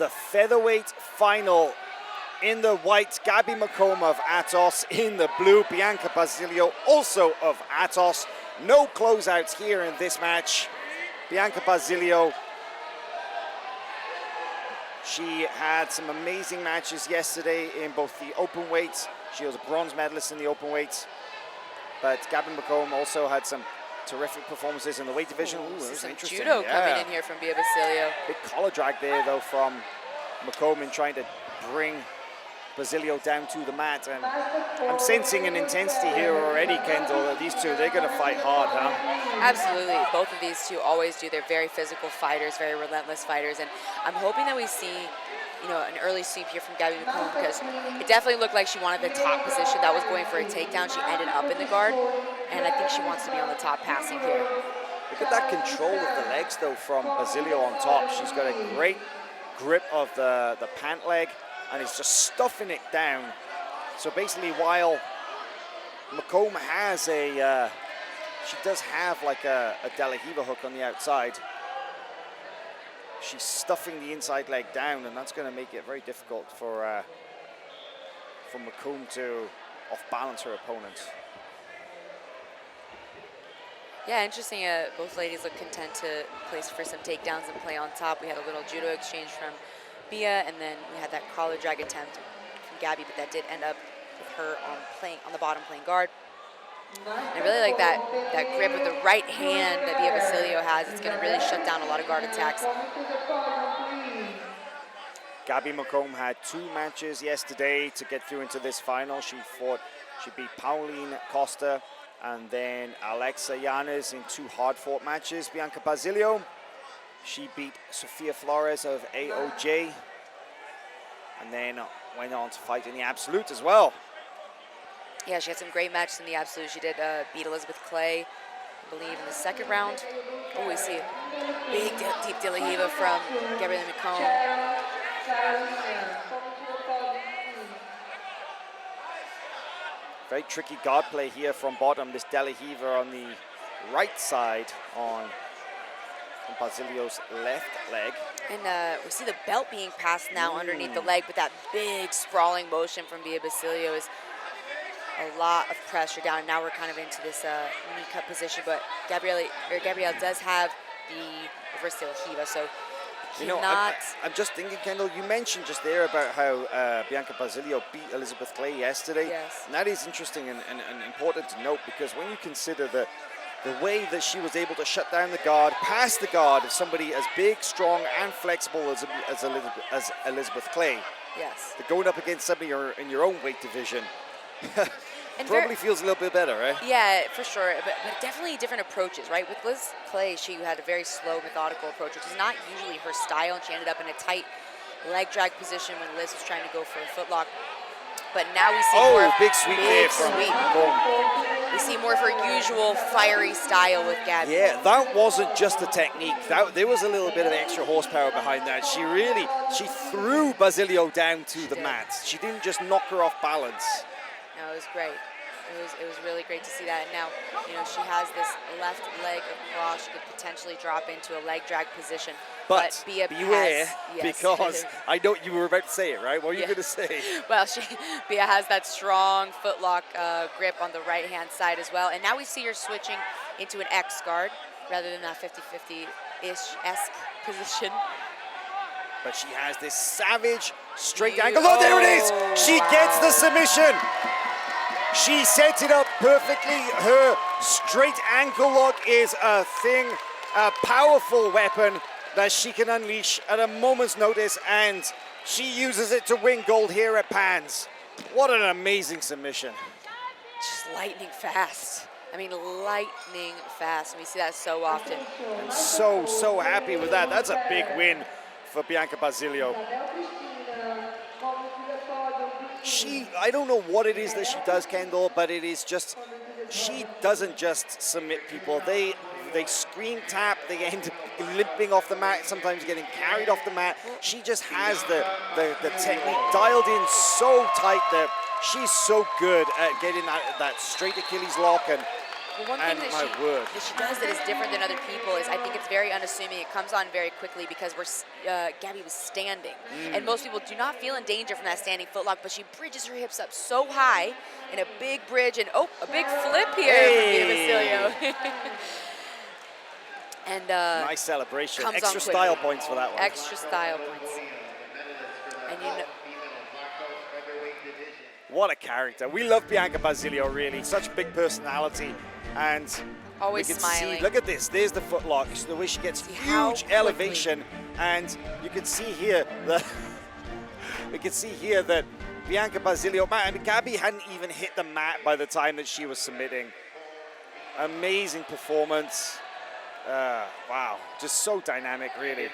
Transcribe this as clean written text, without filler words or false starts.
The featherweight final in the white, Gabby McComb of Atos. In the blue, Bianca Basilio, also of Atos. No closeouts here in this match. Bianca Basilio, she had some amazing matches yesterday in both the open weights. She was a bronze medalist in the open weights. But Gabby McComb also had some terrific performances in the weight division. Ooh, some interesting. judo coming in here from Bia Basilio. Big collar drag there, though, from McComb in trying to bring Basilio down to the mat. And I'm sensing an intensity here already, Kendall. These two, they're going to fight hard, huh? Absolutely. Both of these two always do. They're very physical fighters, very relentless fighters. And I'm hoping that we see, you know, an early sweep here from Gabby McComb, because it definitely looked like she wanted the top position. That was going for a takedown. She ended up in the guard, and I think she wants to be on the top passing here. Look at that control of the legs, though, from Basilio on top. She's got a great grip of the pant leg, and is just stuffing it down. So basically, while McComb has she does have like a De La Riva hook on the outside, she's stuffing the inside leg down, and that's going to make it very difficult for McComb to off-balance her opponent. Yeah, interesting. Both ladies look content to place for some takedowns and play on top. We had a little judo exchange from Bia, and then we had that collar drag attempt from Gabby, but that did end up with her on the bottom playing guard. And I really like that grip with the right hand that Bia Basilio has. It's going to really shut down a lot of guard attacks. Gabby McComb had 2 matches yesterday to get through into this final. She beat Pauline Costa and then Alexa Yanes in 2 hard-fought matches. Bianca Basilio, she beat Sofia Flores of AOJ, and then went on to fight in the Absolute as well. Yeah, she had some great matches in the Absolute. She did beat Elizabeth Clay, I believe, in the 2nd round. Oh, we see a big, deep De La Riva from Gabrielle McComb. Very tricky guard play here from bottom. This De La Riva on the right side on Basilio's left leg. And we see the belt being passed now underneath the leg, but that big sprawling motion from Bia Basilio is a lot of pressure down. Now we're kind of into this knee cut position, but Gabrielle does have the reverse De La Riva, so you know, I'm just thinking, Kendall, you mentioned just there about how Bianca Basilio beat Elizabeth Clay yesterday. Yes. And that is interesting and important to note, because when you consider the way that she was able to shut down the guard, pass the guard of somebody as big, strong, and flexible as Elizabeth Clay. Yes. That going up against somebody in your own weight division probably feels a little bit better, right? Yeah, for sure, but definitely different approaches, right? With Liz Clay, she had a very slow, methodical approach, which is not usually her style, and she ended up in a tight leg drag position when Liz was trying to go for a footlock. But now we see more big sweep there from We see more of her usual fiery style with Gabby. Yeah, that wasn't just the technique. There was a little bit of extra horsepower behind that. She threw Basilio down to the mat. She didn't just knock her off balance. No, it was great. It was really great to see that. And now, you know, she has this left leg across. She could potentially drop into a leg drag position. But Bia beware, has, because I know you were about to say it, right? What were you going to say? Well, Bia has that strong footlock grip on the right-hand side as well. And now we see her switching into an X guard rather than that 50-50-ish-esque position. But she has this savage straight ankle. Oh, there it is! She gets the submission. She sets it up perfectly. Her straight ankle lock is a powerful weapon that she can unleash at a moment's notice, and she uses it to win gold here at Pans. What an amazing submission. Just lightning fast. I mean, lightning fast. We see that so often. And so happy with that. That's a big win for Bianca Basilio. I don't know what it is that she does, Kendall, but it is just, she doesn't just submit people. They screen tap, they end up limping off the mat, sometimes getting carried off the mat. She just has the technique dialed in so tight that she's so good at getting that straight Achilles lock and Well, one thing And that my word. she does that is different than other people is I think it's very unassuming. It comes on very quickly because Gabby was standing. And most people do not feel in danger from that standing footlock, but she bridges her hips up so high in a big bridge. And, oh, a big flip here from Basilio. And Nice celebration. comes on Extra quickly. style points for that one. Extra style points. And you know, What a character. We love Bianca Basilio, really. Such a big personality. And always we can smiling. see, look at this. There's the footlock. The way she gets how huge quickly. elevation. And you can see here that we can see here that Bianca Basilio, man, Gabby hadn't even hit the mat by the time that she was submitting. Amazing performance. Wow, just so dynamic, really.